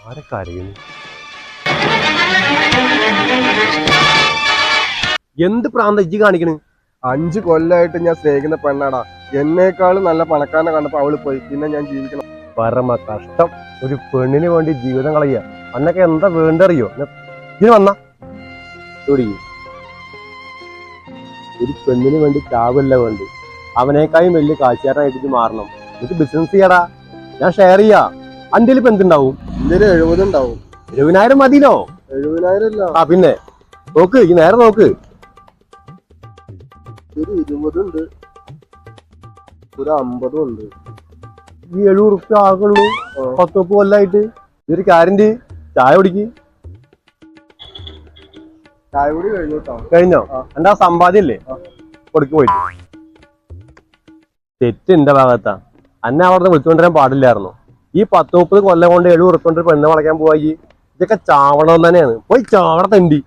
ആരൊക്കെ അറിയുന്നു? എന്ത് പ്രാന്ത ഇജ്ജ് കാണിക്കണ്? 5 കൊല്ലമായിട്ട് ഞാൻ സ്നേഹിക്കുന്ന പെണ്ണാടാ. എന്നേക്കാളും നല്ല പണക്കാരനെ കണ്ടപ്പോ അവള് പോയി. പിന്നെ ഞാൻ ജീവിക്കണം. പരമ കഷ്ടം. ഒരു പെണ്ണിന് വേണ്ടി ജീവിതം കളയുക. അന്നൊക്കെ എന്താ വേണ്ടറിയോ? ഇതിന് വന്ന ഒരു പെണ്ണിന് വേണ്ടി ചാവല്ല വേണ്ടി. അവനേക്കായും വലിയ കാഴ്ചക്കാരനായിട്ട് മാറണം. എനിക്ക് ബിസിനസ് ചെയ്യാടാ, ഞാൻ ഷെയർ ചെയ്യാ. അന്റെ ഇപ്പൊ എന്തുണ്ടാവും? എന്റെ 70 ഉണ്ടാവും. 70,000 മതിനോ? 70,000 അല്ല. ആ പിന്നെ നോക്ക്, ഈ നേരെ നോക്ക്. ഒരു 20 ഉണ്ട്, ഒരു 50 ഉണ്ട്. ഈ 70 റുപ്യ ആകുള്ളൂ 10-30 കൊല്ലായിട്ട്. ഈ ഒരു കാര്യം ചായ കുടിക്ക്. ചായ കൂടി കഴിഞ്ഞു കേട്ടോ. കഴിഞ്ഞോ? എന്റെ ആ സമ്പാദ്യല്ലേ കൊടുക്ക് പോയിട്ട്. തെറ്റ് എന്റെ ഭാഗത്താ. അന്നെ അവിടെ വിളിച്ചുകൊണ്ടിരാൻ പാടില്ലായിരുന്നു. ഈ 10-30 കൊല്ലം കൊണ്ട് 70 ഉറുപ്പിക കൊണ്ട് പെണ്ണ് വളയ്ക്കാൻ പോയി. ഇതൊക്കെ ചാവണം തന്നെയാണ്. പോയി ചാവണ തണ്ടി.